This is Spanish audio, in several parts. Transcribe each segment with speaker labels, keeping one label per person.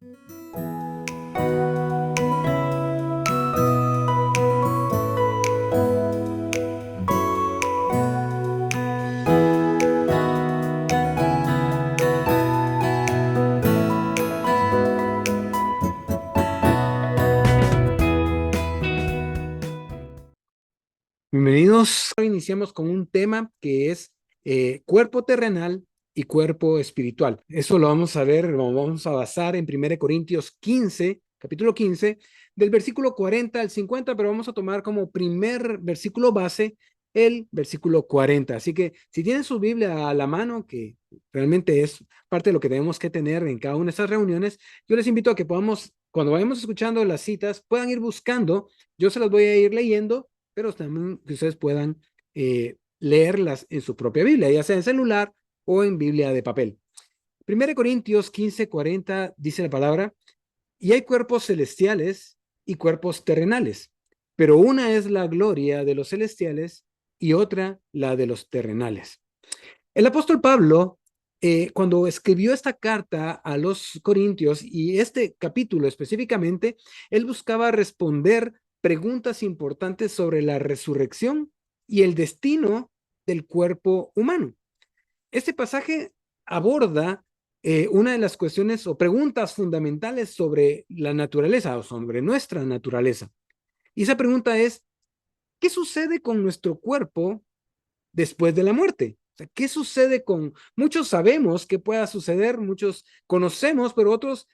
Speaker 1: Bienvenidos. Hoy iniciamos con un tema que es cuerpo terrenal y cuerpo espiritual. Eso lo vamos a ver, lo vamos a basar en 1 Corintios 15, capítulo 15, del versículo 40 al 50, pero vamos a tomar como primer versículo base el versículo 40. Así que si tienen su Biblia a la mano, que realmente es parte de lo que tenemos que tener en cada una de estas reuniones, yo les invito a que podamos, cuando vayamos escuchando las citas, puedan ir buscando. Yo se las voy a ir leyendo, pero también que ustedes puedan leerlas en su propia Biblia, ya sea en celular o en Biblia de papel. 1 Corintios 15:40 dice la palabra: y hay cuerpos celestiales y cuerpos terrenales, pero una es la gloria de los celestiales y otra la de los terrenales. El apóstol Pablo, cuando escribió esta carta a los Corintios y este capítulo específicamente, él buscaba responder preguntas importantes sobre la resurrección y el destino del cuerpo humano. Este pasaje aborda una de las cuestiones o preguntas fundamentales sobre la naturaleza o sobre nuestra naturaleza. Y esa pregunta es: ¿qué sucede con nuestro cuerpo después de la muerte? O sea, ¿qué sucede con muchos? Sabemos que pueda suceder, muchos conocemos, pero otros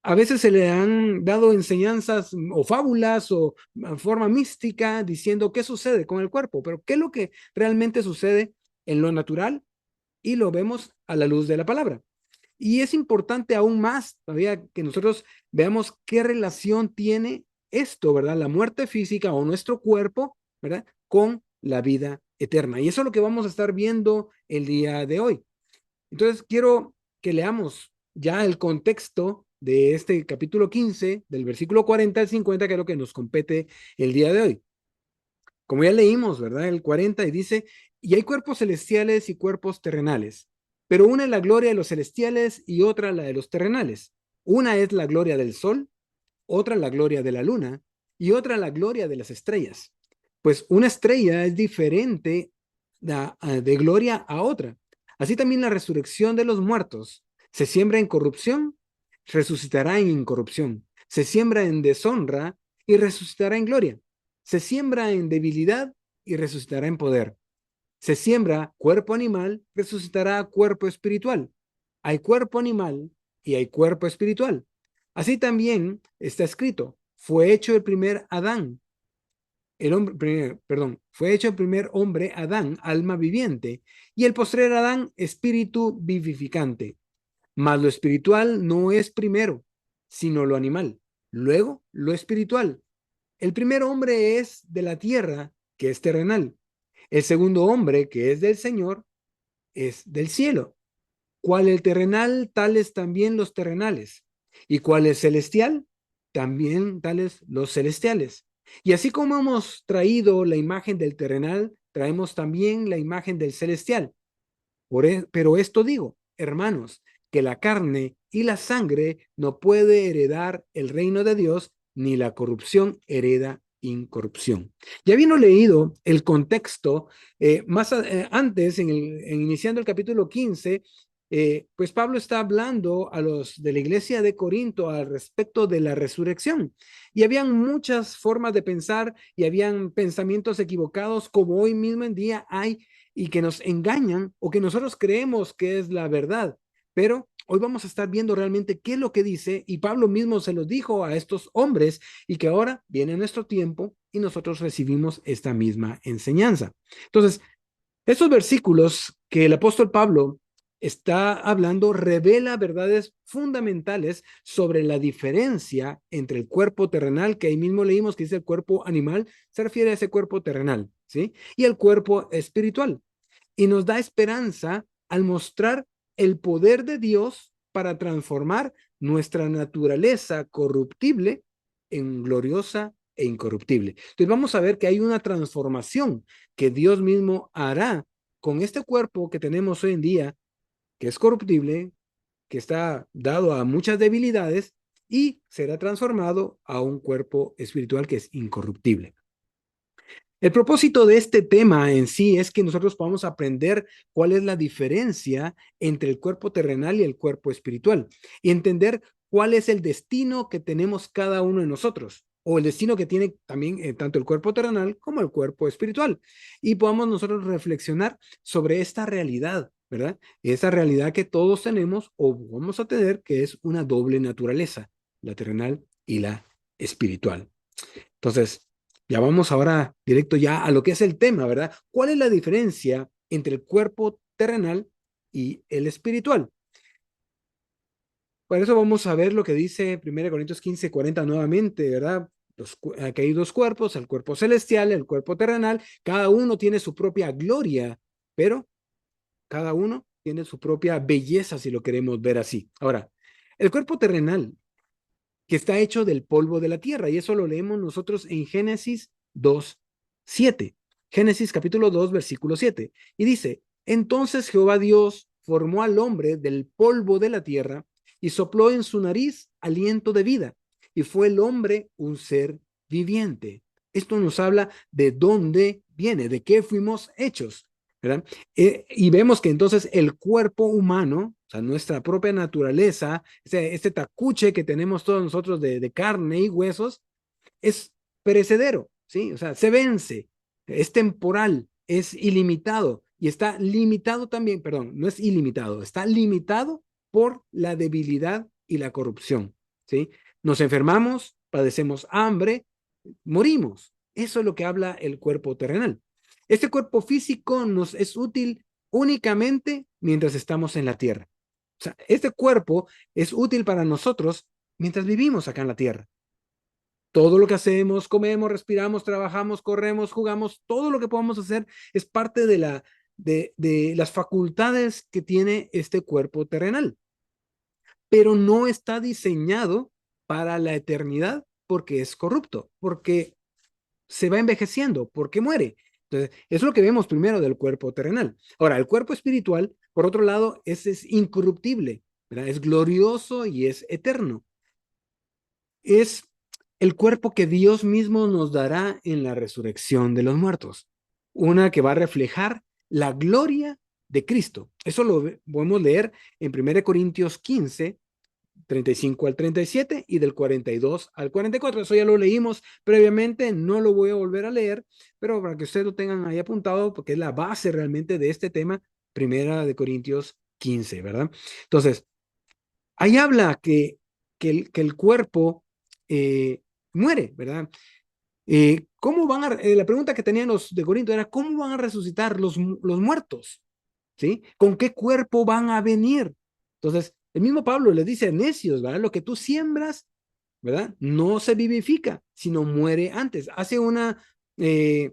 Speaker 1: a veces se le han dado enseñanzas o fábulas o forma mística diciendo qué sucede con el cuerpo, pero qué es lo que realmente sucede en lo natural, y lo vemos a la luz de la palabra. Y es importante aún más todavía que nosotros veamos qué relación tiene esto, ¿verdad? La muerte física o nuestro cuerpo, ¿verdad? Con la vida eterna. Y eso es lo que vamos a estar viendo el día de hoy. Entonces, quiero que leamos ya el contexto de este capítulo 15, del versículo 40 al 50, que es lo que nos compete el día de hoy. Como ya leímos, ¿verdad? El 40 y dice: y hay cuerpos celestiales y cuerpos terrenales, pero una es la gloria de los celestiales y otra la de los terrenales. Una es la gloria del sol, otra la gloria de la luna y otra la gloria de las estrellas. Pues una estrella es diferente de gloria a otra. Así también la resurrección de los muertos: se siembra en corrupción, resucitará en incorrupción. Se siembra en deshonra y resucitará en gloria. Se siembra en debilidad y resucitará en poder. Se siembra cuerpo animal, resucitará cuerpo espiritual. Hay cuerpo animal y hay cuerpo espiritual. Así también está escrito: fue hecho el primer Adán, fue hecho el primer hombre Adán, alma viviente, y el postrer Adán, espíritu vivificante. Mas lo espiritual no es primero, sino lo animal, luego lo espiritual. El primer hombre es de la tierra, que es terrenal. El segundo hombre, que es del Señor, es del cielo. Cuál el terrenal, tales también los terrenales. Y cuál es celestial, también tales los celestiales. Y así como hemos traído la imagen del terrenal, traemos también la imagen del celestial. Pero esto digo, hermanos, que la carne y la sangre no puede heredar el reino de Dios, ni la corrupción hereda incorrupción. Ya habiendo leído el contexto, antes, iniciando el capítulo 15, pues Pablo está hablando a los de la iglesia de Corinto al respecto de la resurrección. Y habían muchas formas de pensar y habían pensamientos equivocados, como hoy mismo en día hay, y que nos engañan o que nosotros creemos que es la verdad. Pero hoy vamos a estar viendo realmente qué es lo que dice, y Pablo mismo se lo dijo a estos hombres, y que ahora viene nuestro tiempo y nosotros recibimos esta misma enseñanza. Entonces, estos versículos que el apóstol Pablo está hablando revela verdades fundamentales sobre la diferencia entre el cuerpo terrenal, que ahí mismo leímos que dice el cuerpo animal, se refiere a ese cuerpo terrenal, ¿sí? Y el cuerpo espiritual. Y nos da esperanza al mostrar el poder de Dios para transformar nuestra naturaleza corruptible en gloriosa e incorruptible. Entonces vamos a ver que hay una transformación que Dios mismo hará con este cuerpo que tenemos hoy en día, que es corruptible, que está dado a muchas debilidades y será transformado a un cuerpo espiritual que es incorruptible. El propósito de este tema en sí es que nosotros podamos aprender cuál es la diferencia entre el cuerpo terrenal y el cuerpo espiritual y entender cuál es el destino que tenemos cada uno de nosotros o el destino que tiene también tanto el cuerpo terrenal como el cuerpo espiritual y podamos nosotros reflexionar sobre esta realidad, ¿verdad? Esa realidad que todos tenemos o vamos a tener, que es una doble naturaleza, la terrenal y la espiritual. Entonces, ya vamos ahora directo ya a lo que es el tema, ¿verdad? ¿Cuál es la diferencia entre el cuerpo terrenal y el espiritual? Por eso vamos a ver lo que dice 1 Corintios 15:40 nuevamente, ¿verdad? Aquí hay dos cuerpos, el cuerpo celestial, el cuerpo terrenal, cada uno tiene su propia gloria, pero cada uno tiene su propia belleza, si lo queremos ver así. Ahora, el cuerpo terrenal que está hecho del polvo de la tierra. Y eso lo leemos nosotros en Génesis 2:7. Génesis capítulo 2, versículo 7. Y dice, entonces Jehová Dios formó al hombre del polvo de la tierra y sopló en su nariz aliento de vida. Y fue el hombre un ser viviente. Esto nos habla de dónde viene, de qué fuimos hechos, ¿verdad? Y vemos que entonces el cuerpo humano, o sea, nuestra propia naturaleza, este tacuche que tenemos todos nosotros de carne y huesos, es perecedero, ¿sí? O sea, se vence, es temporal, es ilimitado y está limitado también, perdón, no es ilimitado, está limitado por la debilidad y la corrupción, ¿sí? Nos enfermamos, padecemos hambre, morimos. Eso es lo que habla el cuerpo terrenal. Este cuerpo físico nos es útil únicamente mientras estamos en la tierra. O sea, este cuerpo es útil para nosotros mientras vivimos acá en la tierra. Todo lo que hacemos, comemos, respiramos, trabajamos, corremos, jugamos, todo lo que podamos hacer es parte de las facultades que tiene este cuerpo terrenal, pero no está diseñado para la eternidad porque es corrupto, porque se va envejeciendo, porque muere. Entonces, eso es lo que vemos primero del cuerpo terrenal. Ahora, el cuerpo espiritual, por otro lado, es incorruptible, ¿verdad? Es glorioso y es eterno. Es el cuerpo que Dios mismo nos dará en la resurrección de los muertos. Una que va a reflejar la gloria de Cristo. Eso lo podemos leer en 1 Corintios 15, 35 al 37 y del 42 al 44. Eso ya lo leímos previamente, no lo voy a volver a leer, pero para que ustedes lo tengan ahí apuntado, porque es la base realmente de este tema, 1 Corintios 15, ¿verdad? Entonces, ahí habla que el cuerpo muere, ¿verdad? ¿Cómo van la pregunta que tenían los de Corinto era, ¿cómo van a resucitar los muertos? ¿Sí? ¿Con qué cuerpo van a venir? Entonces, el mismo Pablo le dice, necios, ¿verdad? Lo que tú siembras, ¿verdad? No se vivifica, sino muere antes. Hace eh,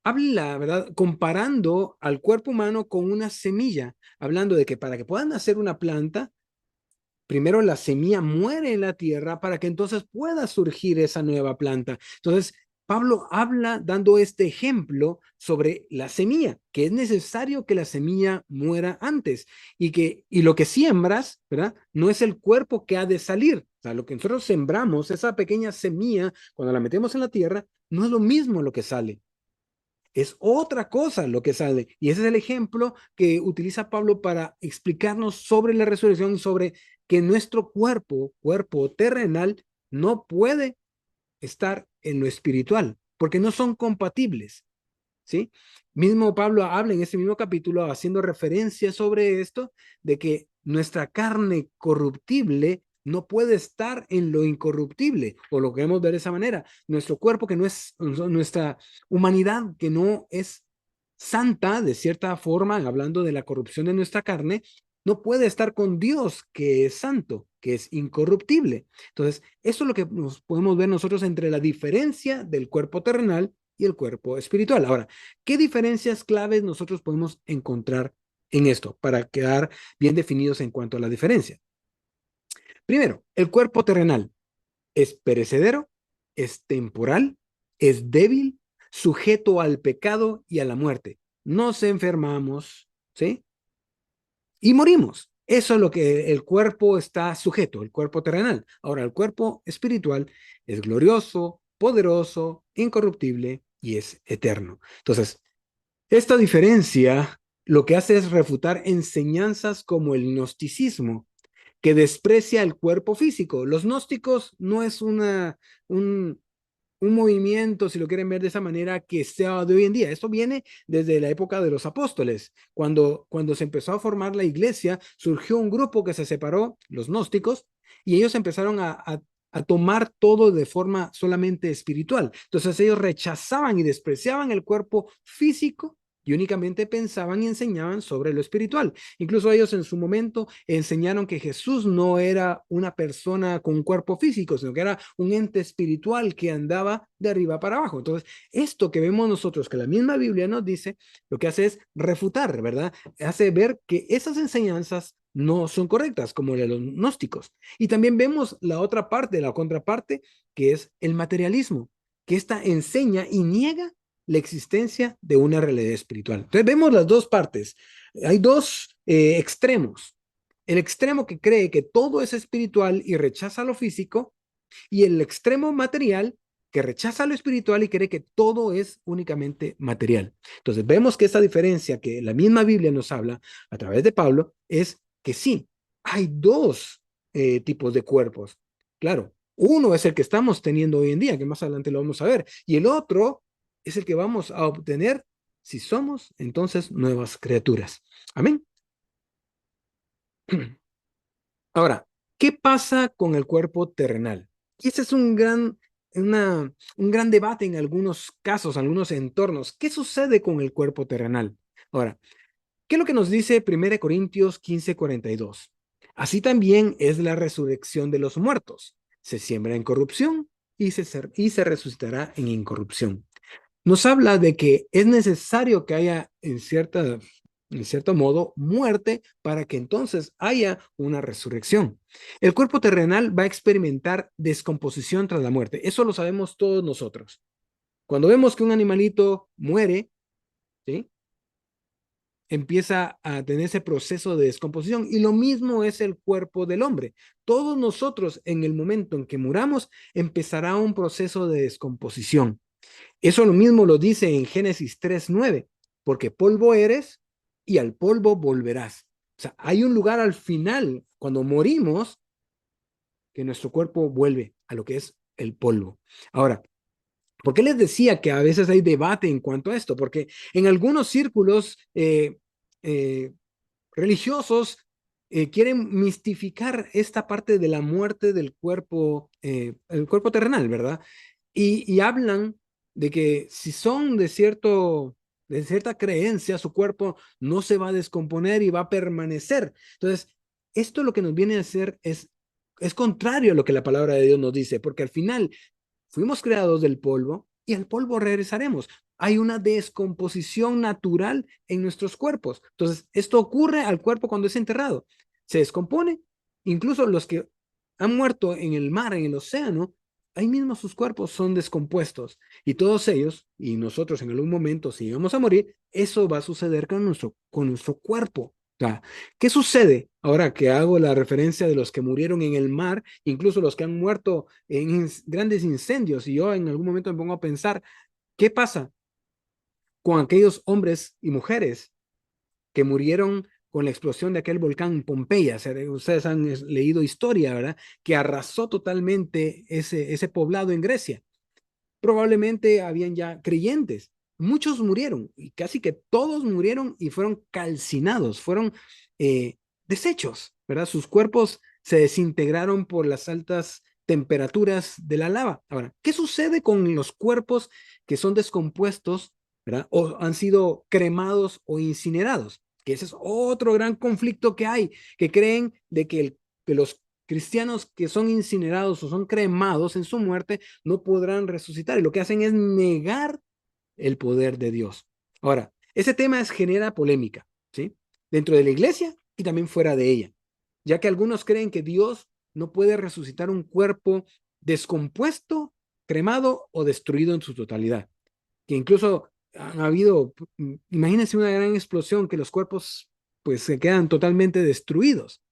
Speaker 1: habla, ¿verdad? Comparando al cuerpo humano con una semilla, hablando de que para que puedan hacer una planta, primero la semilla muere en la tierra para que entonces pueda surgir esa nueva planta. Entonces, Pablo habla dando este ejemplo sobre la semilla, que es necesario que la semilla muera antes y lo que siembras, ¿verdad? No es el cuerpo que ha de salir. O sea, lo que nosotros sembramos, esa pequeña semilla, cuando la metemos en la tierra, no es lo mismo lo que sale. Es otra cosa lo que sale. Y ese es el ejemplo que utiliza Pablo para explicarnos sobre la resurrección, sobre que nuestro cuerpo terrenal, no puede estar en lo espiritual, porque no son compatibles, ¿sí? Mismo Pablo habla en ese mismo capítulo, haciendo referencia sobre esto, de que nuestra carne corruptible no puede estar en lo incorruptible, o lo queremos ver de esa manera. Nuestro cuerpo que no es, nuestra humanidad que no es santa, de cierta forma, hablando de la corrupción de nuestra carne, no puede estar con Dios, que es santo, que es incorruptible. Entonces, eso es lo que nos podemos ver nosotros entre la diferencia del cuerpo terrenal y el cuerpo espiritual. Ahora, ¿qué diferencias claves nosotros podemos encontrar en esto para quedar bien definidos en cuanto a la diferencia? Primero, el cuerpo terrenal es perecedero, es temporal, es débil, sujeto al pecado y a la muerte. Nos enfermamos, ¿sí? y morimos. Eso es lo que el cuerpo está sujeto, el cuerpo terrenal. Ahora, el cuerpo espiritual es glorioso, poderoso, incorruptible y es eterno. Entonces, esta diferencia lo que hace es refutar enseñanzas como el gnosticismo, que desprecia el cuerpo físico. Los gnósticos no es un, un movimiento, si lo quieren ver de esa manera, que sea de hoy en día. Esto viene desde la época de los apóstoles. Cuando se empezó a formar la iglesia, surgió un grupo que se separó, los gnósticos, y ellos empezaron a tomar todo de forma solamente espiritual. Entonces ellos rechazaban y despreciaban el cuerpo físico y únicamente pensaban y enseñaban sobre lo espiritual. Incluso ellos en su momento enseñaron que Jesús no era una persona con un cuerpo físico, sino que era un ente espiritual que andaba de arriba para abajo. Entonces, esto que vemos nosotros, que la misma Biblia nos dice, lo que hace es refutar, ¿verdad? Hace ver que esas enseñanzas no son correctas, como la de los gnósticos. Y también vemos la otra parte, la contraparte, que es el materialismo, que esta enseña y niega la existencia de una realidad espiritual. Entonces vemos las dos partes. Hay dos extremos. El extremo que cree que todo es espiritual y rechaza lo físico, y el extremo material que rechaza lo espiritual y cree que todo es únicamente material. Entonces vemos que esa diferencia que la misma Biblia nos habla a través de Pablo es que sí, hay dos tipos de cuerpos. Claro, uno es el que estamos teniendo hoy en día, que más adelante lo vamos a ver, y el otro es el que vamos a obtener si somos entonces nuevas criaturas. Amén. Ahora, ¿qué pasa con el cuerpo terrenal? Y ese es un gran debate en algunos casos, en algunos entornos. ¿Qué sucede con el cuerpo terrenal? Ahora, ¿qué es lo que nos dice 1 Corintios 15:42? Así también es la resurrección de los muertos. Se siembra en corrupción y se resucitará en incorrupción. Nos habla de que es necesario que haya en cierto modo muerte para que entonces haya una resurrección. El cuerpo terrenal va a experimentar descomposición tras la muerte. Eso lo sabemos todos nosotros. Cuando vemos que un animalito muere, ¿sí? Empieza a tener ese proceso de descomposición y lo mismo es el cuerpo del hombre. Todos nosotros en el momento en que muramos empezará un proceso de descomposición. Eso lo mismo lo dice en Génesis 3:9, porque polvo eres y al polvo volverás. O sea, hay un lugar al final, cuando morimos, que nuestro cuerpo vuelve a lo que es el polvo. Ahora, ¿por qué les decía que a veces hay debate en cuanto a esto? Porque en algunos círculos eh, religiosos quieren mistificar esta parte de la muerte del cuerpo, el cuerpo terrenal, ¿verdad? Y hablan de que si son de cierta creencia, su cuerpo no se va a descomponer y va a permanecer. Entonces, esto lo que nos viene a hacer es contrario a lo que la palabra de Dios nos dice, porque al final fuimos creados del polvo y al polvo regresaremos. Hay una descomposición natural en nuestros cuerpos. Entonces, esto ocurre al cuerpo cuando es enterrado. Se descompone. Incluso los que han muerto en el mar, en el océano, ahí mismo sus cuerpos son descompuestos. Y todos ellos, y nosotros en algún momento, si vamos a morir, eso va a suceder con nuestro cuerpo. O sea, ¿qué sucede ahora que hago la referencia de los que murieron en el mar, incluso los que han muerto en grandes incendios? Y yo en algún momento me pongo a pensar, ¿qué pasa con aquellos hombres y mujeres que murieron con la explosión de aquel volcán Pompeya? O sea, ustedes han leído historia, ¿verdad? Que arrasó totalmente ese poblado en Grecia. Probablemente habían ya creyentes. Muchos murieron y casi que todos murieron y fueron calcinados, fueron eh, deshechos, ¿verdad? Sus cuerpos se desintegraron por las altas temperaturas de la lava. Ahora, ¿qué sucede con los cuerpos que son descompuestos, ¿verdad? O han sido cremados o incinerados? Que ese es otro gran conflicto que hay, que creen de que los cristianos que son incinerados o son cremados en su muerte no podrán resucitar. Y lo que hacen es negar el poder de Dios. Ahora, ese tema genera polémica, ¿sí? Dentro de la iglesia y también fuera de ella, ya que algunos creen que Dios no puede resucitar un cuerpo descompuesto, cremado o destruido en su totalidad. Que incluso han habido, imagínense una gran explosión, que los cuerpos pues se quedan totalmente destruidos.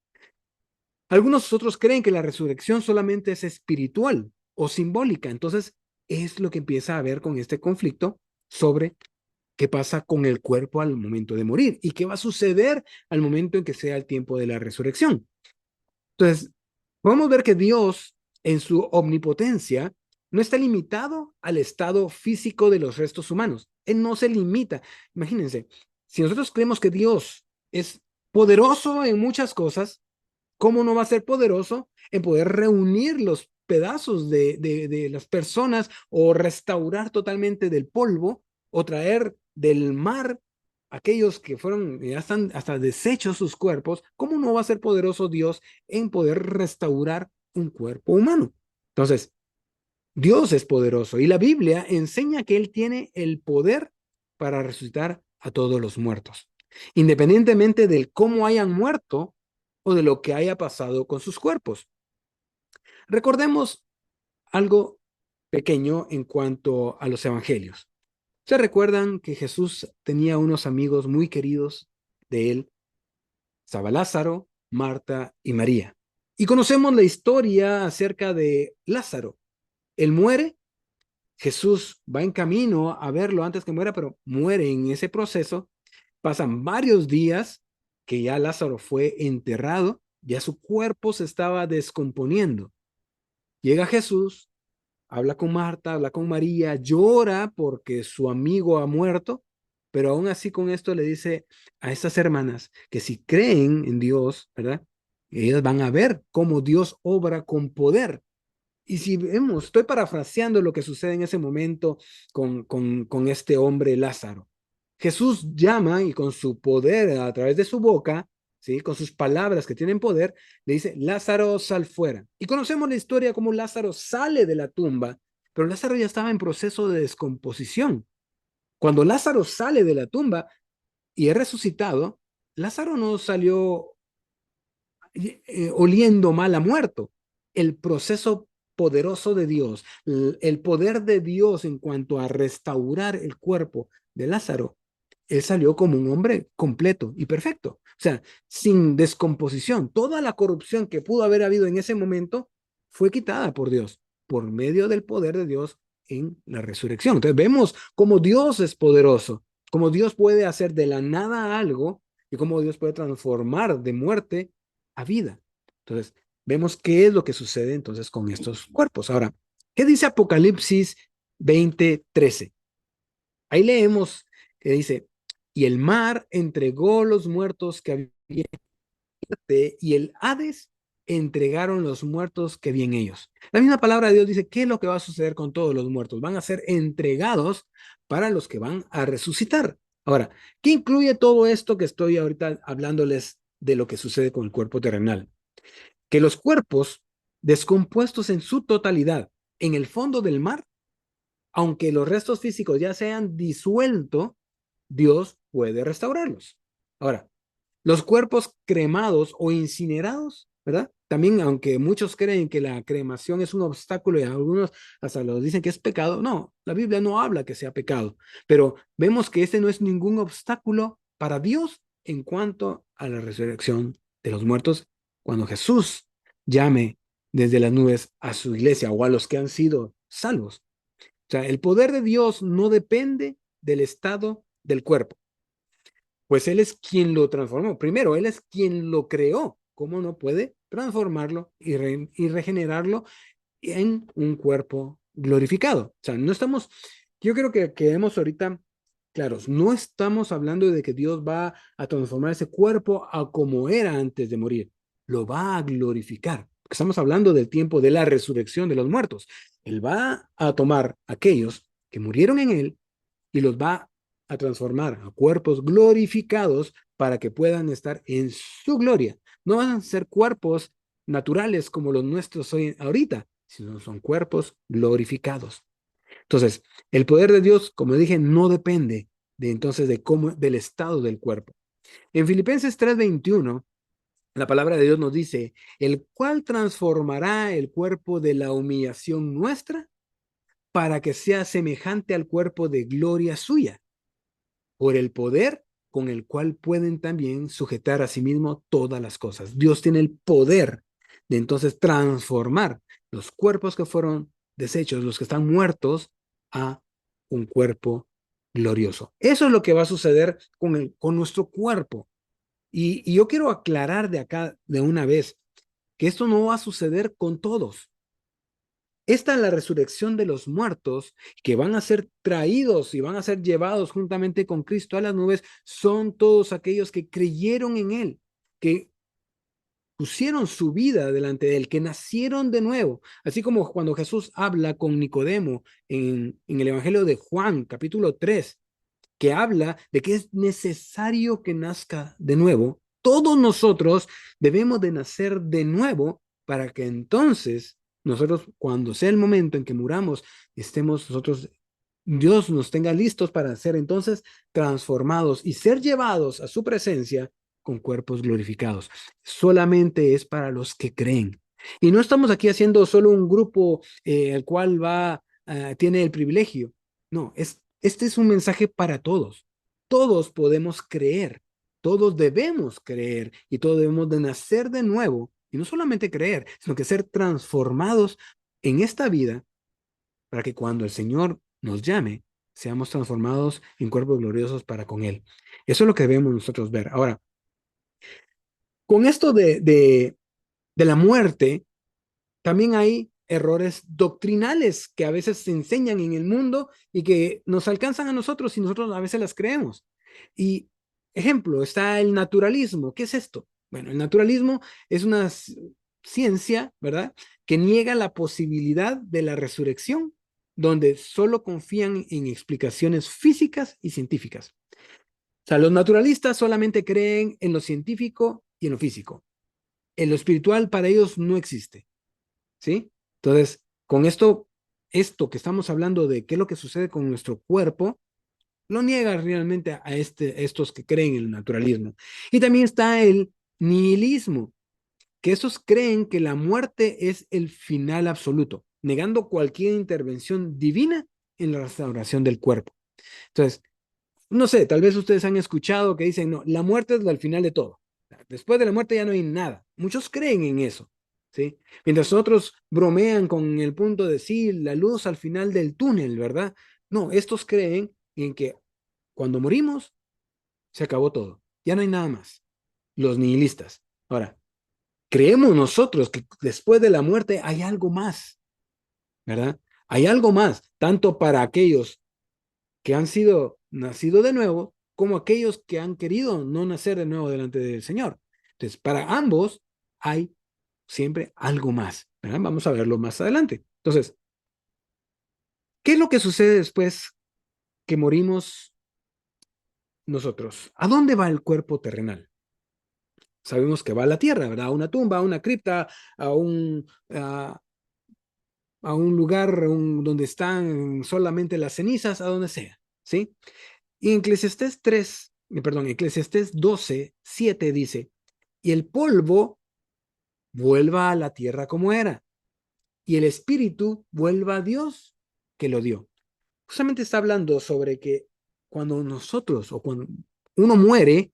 Speaker 1: Algunos otros creen que la resurrección solamente es espiritual o simbólica. Entonces, es lo que empieza a ver con este conflicto sobre qué pasa con el cuerpo al momento de morir y qué va a suceder al momento en que sea el tiempo de la resurrección. Entonces, podemos ver que Dios, en su omnipotencia, no está limitado al estado físico de los restos humanos. Él no se limita. Imagínense, si nosotros creemos que Dios es poderoso en muchas cosas, ¿cómo no va a ser poderoso en poder reunir los pedazos de las personas o restaurar totalmente del polvo o traer del mar aquellos que fueron, ya están hasta deshechos sus cuerpos? ¿Cómo no va a ser poderoso Dios en poder restaurar un cuerpo humano? Entonces, Dios es poderoso y la Biblia enseña que Él tiene el poder para resucitar a todos los muertos, independientemente del cómo hayan muerto o de lo que haya pasado con sus cuerpos. Recordemos algo pequeño en cuanto a los evangelios. ¿Se recuerdan que Jesús tenía unos amigos muy queridos de él? Estaba Lázaro, Marta y María. Y conocemos la historia acerca de Lázaro. Él muere. Jesús va en camino a verlo antes que muera, pero muere en ese proceso. Pasan varios días que ya Lázaro fue enterrado, ya su cuerpo se estaba descomponiendo. Llega Jesús, habla con Marta, habla con María, llora porque su amigo ha muerto, pero aún así con esto le dice a estas hermanas que si creen en Dios, ¿verdad? Ellas van a ver cómo Dios obra con poder. Y si vemos, estoy parafraseando lo que sucede en ese momento con este hombre Lázaro. Jesús llama y con su poder a través de su boca, ¿sí? Con sus palabras que tienen poder, le dice, Lázaro, sal fuera. Y conocemos la historia como Lázaro sale de la tumba, pero Lázaro ya estaba en proceso de descomposición. Cuando Lázaro sale de la tumba y es resucitado, Lázaro no salió oliendo mal a muerto. El proceso poderoso de Dios, el poder de Dios en cuanto a restaurar el cuerpo de Lázaro, él salió como un hombre completo y perfecto. O sea, sin descomposición. Toda la corrupción que pudo haber habido en ese momento fue quitada por Dios, por medio del poder de Dios en la resurrección. Entonces vemos cómo Dios es poderoso, cómo Dios puede hacer de la nada algo y cómo Dios puede transformar de muerte a vida. Entonces, vemos qué es lo que sucede entonces con estos cuerpos. Ahora, ¿qué dice Apocalipsis 20:13? Ahí leemos que dice, y el mar entregó los muertos que había y el Hades entregaron los muertos que vi en ellos. La misma palabra de Dios dice, ¿qué es lo que va a suceder con todos los muertos? Van a ser entregados para los que van a resucitar. Ahora, ¿qué incluye todo esto que estoy ahorita hablándoles de lo que sucede con el cuerpo terrenal? Que los cuerpos descompuestos en su totalidad en el fondo del mar, aunque los restos físicos ya se hayan disuelto, Dios puede restaurarlos. Ahora, los cuerpos cremados o incinerados, ¿verdad? También, aunque muchos creen que la cremación es un obstáculo y algunos hasta los dicen que es pecado, no, la Biblia no habla que sea pecado, pero vemos que este no es ningún obstáculo para Dios en cuanto a la resurrección de los muertos cuando Jesús llame desde las nubes a su iglesia o a los que han sido salvos. O sea, el poder de Dios no depende del estado del cuerpo, pues Él es quien lo transformó. Primero, Él es quien lo creó. ¿Cómo no puede transformarlo y regenerarlo en un cuerpo glorificado? O sea, no estamos, yo creo que quedemos ahorita claros, no estamos hablando de que Dios va a transformar ese cuerpo a como era antes de morir. Lo va a glorificar. Estamos hablando del tiempo de la resurrección de los muertos. Él va a tomar aquellos que murieron en Él y los va a transformar a cuerpos glorificados para que puedan estar en su gloria. No van a ser cuerpos naturales como los nuestros hoy ahorita, sino son cuerpos glorificados. Entonces, el poder de Dios, como dije, no depende de entonces de cómo del estado del cuerpo. En Filipenses 3:21, la palabra de Dios nos dice, el cual transformará el cuerpo de la humillación nuestra para que sea semejante al cuerpo de gloria suya por el poder con el cual pueden también sujetar a sí mismo todas las cosas. Dios tiene el poder de entonces transformar los cuerpos que fueron deshechos, los que están muertos, a un cuerpo glorioso. Eso es lo que va a suceder con nuestro cuerpo. Y yo quiero aclarar de acá de una vez que esto no va a suceder con todos. Esta es la resurrección de los muertos que van a ser traídos y van a ser llevados juntamente con Cristo a las nubes. Son todos aquellos que creyeron en Él, que pusieron su vida delante de Él, que nacieron de nuevo. Así como cuando Jesús habla con Nicodemo en el Evangelio de Juan, capítulo 3, que habla de que es necesario que nazca de nuevo. Todos nosotros debemos de nacer de nuevo para que entonces nosotros, cuando sea el momento en que muramos, estemos nosotros, Dios nos tenga listos para ser entonces transformados y ser llevados a su presencia con cuerpos glorificados. Solamente es para los que creen. Y no estamos aquí haciendo solo un grupo el cual tiene el privilegio. No, este es un mensaje para todos. Todos podemos creer, todos debemos creer y todos debemos de nacer de nuevo. Y no solamente creer, sino que ser transformados en esta vida para que cuando el Señor nos llame, seamos transformados en cuerpos gloriosos para con Él. Eso es lo que debemos nosotros ver. Ahora, con esto de la muerte, también hay errores doctrinales que a veces se enseñan en el mundo y que nos alcanzan a nosotros y nosotros a veces las creemos. Y ejemplo, está el naturalismo. ¿Qué es esto? Bueno, el naturalismo es una ciencia, ¿verdad? Que niega la posibilidad de la resurrección, donde solo confían en explicaciones físicas y científicas. O sea, los naturalistas solamente creen en lo científico y en lo físico. En lo espiritual para ellos no existe. ¿Sí? Entonces, con esto que estamos hablando de qué es lo que sucede con nuestro cuerpo, lo niega realmente a estos que creen en el naturalismo. Y también está el nihilismo, que esos creen que la muerte es el final absoluto, negando cualquier intervención divina en la restauración del cuerpo. Entonces, no sé, tal vez ustedes han escuchado que dicen, no, la muerte es el final de todo. Después de la muerte ya no hay nada. Muchos creen en eso, ¿sí? Mientras otros bromean con el punto de decir la luz al final del túnel, ¿verdad? No, estos creen en que cuando morimos se acabó todo. Ya no hay nada más. Los nihilistas. Ahora, creemos nosotros que después de la muerte hay algo más, ¿verdad? Hay algo más, tanto para aquellos que han sido nacido de nuevo, como aquellos que han querido no nacer de nuevo delante del Señor. Entonces, para ambos hay siempre algo más, ¿verdad? Vamos a verlo más adelante. Entonces, ¿qué es lo que sucede después que morimos nosotros? ¿A dónde va el cuerpo terrenal? Sabemos que va a la tierra, ¿verdad? A una tumba, a una cripta, a un lugar donde están solamente las cenizas, a donde sea, ¿sí? Y en Eclesiastés 3, perdón, Eclesiastés 12:7 dice, y el polvo vuelva a la tierra como era, y el espíritu vuelva a Dios que lo dio. Justamente está hablando sobre que cuando nosotros o cuando uno muere,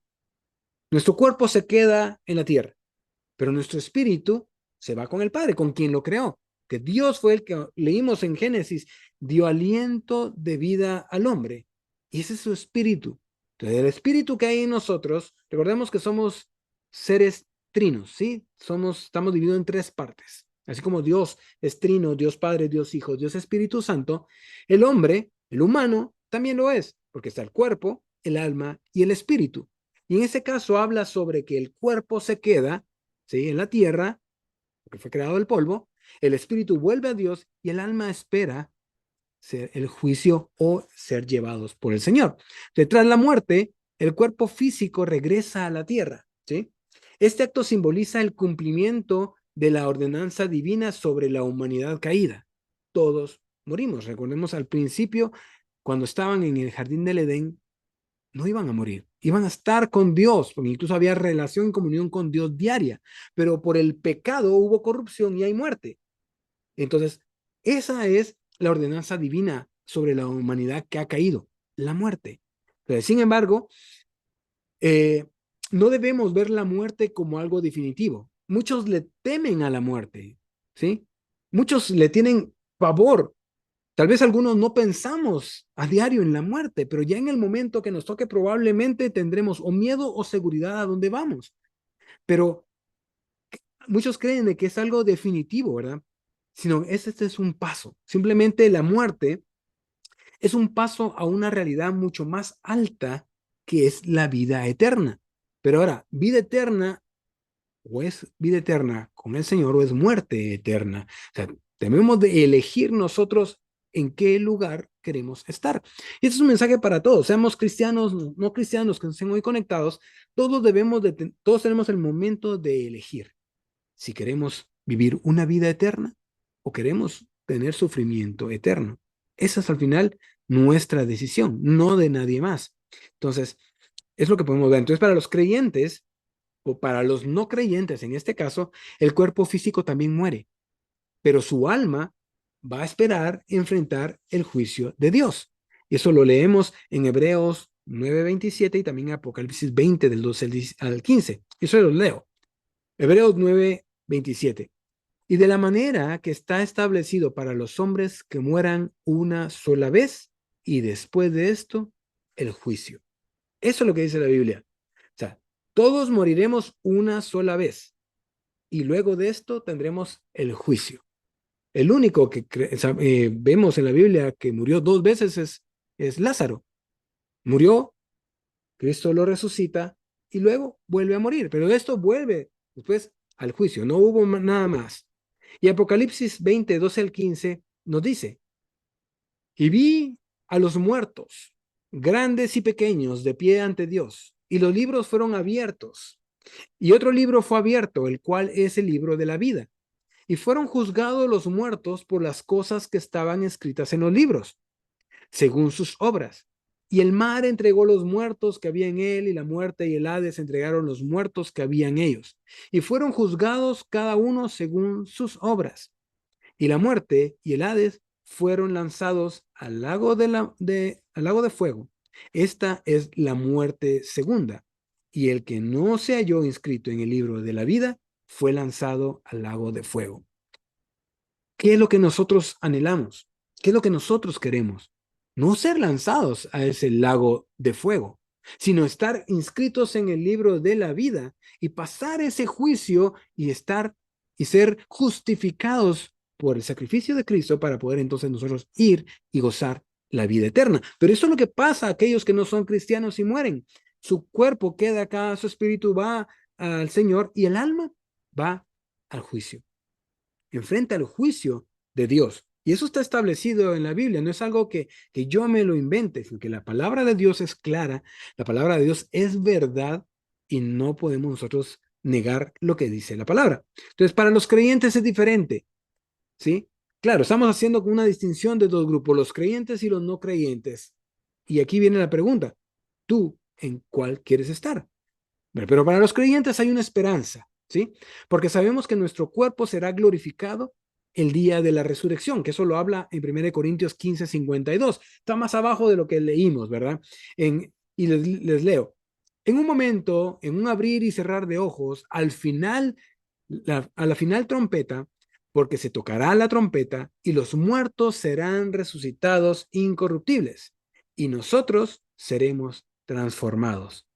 Speaker 1: nuestro cuerpo se queda en la tierra, pero nuestro espíritu se va con el Padre, con quien lo creó. Que Dios fue el que leímos en Génesis, dio aliento de vida al hombre. Y ese es su espíritu. Entonces, el espíritu que hay en nosotros, recordemos que somos seres trinos, ¿sí? Estamos divididos en tres partes. Así como Dios es trino, Dios Padre, Dios Hijo, Dios Espíritu Santo, el hombre, el humano, también lo es, porque está el cuerpo, el alma y el espíritu. Y en ese caso habla sobre que el cuerpo se queda, ¿sí? En la tierra, porque fue creado del polvo, el espíritu vuelve a Dios y el alma espera ser el juicio o ser llevados por el Señor. Tras la muerte, el cuerpo físico regresa a la tierra, ¿sí? Este acto simboliza el cumplimiento de la ordenanza divina sobre la humanidad caída. Todos morimos. Recordemos al principio, cuando estaban en el jardín del Edén, no iban a morir, iban a estar con Dios, porque incluso había relación y comunión con Dios diaria, pero por el pecado hubo corrupción y hay muerte. Entonces, esa es la ordenanza divina sobre la humanidad que ha caído, la muerte. Pero, sin embargo, Eh, no debemos ver la muerte como algo definitivo. Muchos le temen a la muerte, ¿sí? Muchos le tienen pavor. Tal vez algunos no pensamos a diario en la muerte, pero ya en el momento que nos toque probablemente tendremos o miedo o seguridad a dónde vamos. Pero muchos creen de que es algo definitivo, ¿verdad? Sino este es un paso. Simplemente la muerte es un paso a una realidad mucho más alta que es la vida eterna. Pero ahora, vida eterna o es vida eterna con el Señor o es muerte eterna. O sea, debemos de elegir nosotros en qué lugar queremos estar. Y este es un mensaje para todos, seamos cristianos, no cristianos que estén hoy conectados, todos tenemos el momento de elegir si queremos vivir una vida eterna o queremos tener sufrimiento eterno. Esa es al final nuestra decisión, no de nadie más. Entonces, es lo que podemos ver. Entonces, para los creyentes, o para los no creyentes, en este caso, el cuerpo físico también muere, pero su alma va a esperar enfrentar el juicio de Dios. Y eso lo leemos en Hebreos 9:27 y también en Apocalipsis 20 del 12 al 15. Eso lo leo. Hebreos 9:27. Y de la manera que está establecido para los hombres que mueran una sola vez y después de esto, el juicio. Eso es lo que dice la Biblia. O sea, todos moriremos una sola vez y luego de esto tendremos el juicio. El único que vemos en la Biblia que murió dos veces es Lázaro. Murió, Cristo lo resucita y luego vuelve a morir. Pero esto vuelve después al juicio. No hubo nada más. Y Apocalipsis 20, 12 al 15 nos dice, y vi a los muertos, grandes y pequeños, de pie ante Dios, y los libros fueron abiertos. Y otro libro fue abierto, el cual es el libro de la vida. Y fueron juzgados los muertos por las cosas que estaban escritas en los libros, según sus obras. Y el mar entregó los muertos que había en él, y la muerte y el Hades entregaron los muertos que había en ellos. Y fueron juzgados cada uno según sus obras. Y la muerte y el Hades fueron lanzados al lago de fuego. Esta es la muerte segunda. Y el que no se halló inscrito en el libro de la vida fue lanzado al lago de fuego. ¿Qué es lo que nosotros anhelamos? ¿Qué es lo que nosotros queremos? No ser lanzados a ese lago de fuego, sino estar inscritos en el libro de la vida y pasar ese juicio y ser justificados por el sacrificio de Cristo para poder entonces nosotros ir y gozar la vida eterna. Pero eso es lo que pasa a aquellos que no son cristianos y mueren. Su cuerpo queda acá, su espíritu va al Señor y el alma va al juicio, enfrenta el juicio de Dios. Y eso está establecido en la Biblia, no es algo que yo me lo invente, sino que la palabra de Dios es clara, la palabra de Dios es verdad y no podemos nosotros negar lo que dice la palabra. Entonces, para los creyentes es diferente, ¿sí? Claro, estamos haciendo una distinción de dos grupos, los creyentes y los no creyentes. Y aquí viene la pregunta, ¿tú en cuál quieres estar? Pero para los creyentes hay una esperanza, ¿sí? Porque sabemos que nuestro cuerpo será glorificado el día de la resurrección, que eso lo habla en 1 Corintios 15:52. Está más abajo de lo que leímos, ¿verdad? Y les leo. En un momento, en un abrir y cerrar de ojos, al final, a la final trompeta, porque se tocará la trompeta y los muertos serán resucitados incorruptibles y nosotros seremos transformados.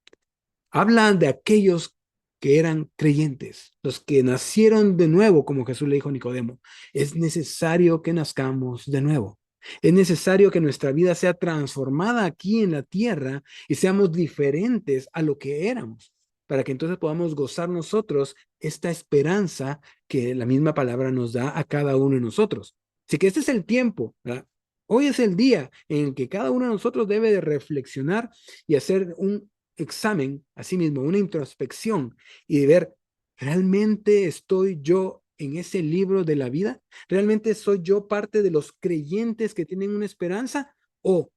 Speaker 1: Hablan de aquellos que eran creyentes, los que nacieron de nuevo, como Jesús le dijo a Nicodemo. Es necesario que nazcamos de nuevo. Es necesario que nuestra vida sea transformada aquí en la tierra y seamos diferentes a lo que éramos, para que entonces podamos gozar nosotros esta esperanza que la misma palabra nos da a cada uno de nosotros. Así que este es el tiempo, ¿verdad? Hoy es el día en el que cada uno de nosotros debe de reflexionar y hacer un examen a sí mismo, una introspección y de ver, ¿realmente estoy yo en ese libro de la vida? ¿Realmente soy yo parte de los creyentes que tienen una esperanza? ¿O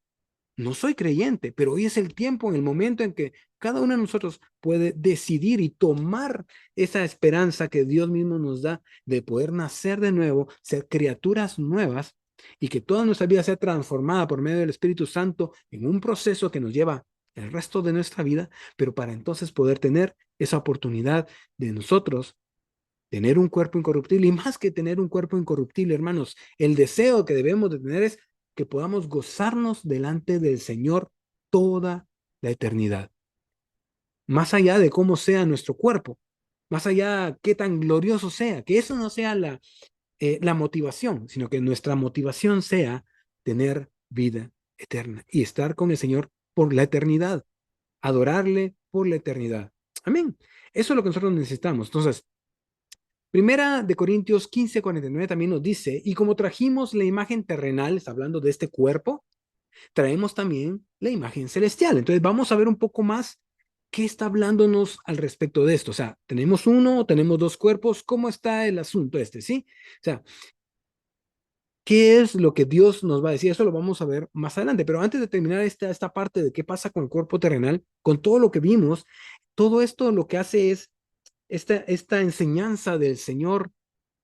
Speaker 1: no soy creyente, pero hoy es el tiempo, en el momento en que cada uno de nosotros puede decidir y tomar esa esperanza que Dios mismo nos da de poder nacer de nuevo, ser criaturas nuevas y que toda nuestra vida sea transformada por medio del Espíritu Santo en un proceso que nos lleva el resto de nuestra vida, pero para entonces poder tener esa oportunidad de nosotros tener un cuerpo incorruptible. Y más que tener un cuerpo incorruptible, hermanos, el deseo que debemos de tener es que podamos gozarnos delante del Señor toda la eternidad. Más allá de cómo sea nuestro cuerpo, más allá qué tan glorioso sea, que eso no sea la motivación, sino que nuestra motivación sea tener vida eterna y estar con el Señor por la eternidad, adorarle por la eternidad. Amén. Eso es lo que nosotros necesitamos. Entonces, Primera de Corintios 15:49 también nos dice, y como trajimos la imagen terrenal, está hablando de este cuerpo, traemos también la imagen celestial. Entonces vamos a ver un poco más qué está hablándonos al respecto de esto. O sea, tenemos uno, tenemos dos cuerpos, ¿cómo está el asunto este? ¿Sí? O sea, ¿qué es lo que Dios nos va a decir? Eso lo vamos a ver más adelante. Pero antes de terminar esta parte de qué pasa con el cuerpo terrenal, con todo lo que vimos, todo esto lo que hace es esta enseñanza del Señor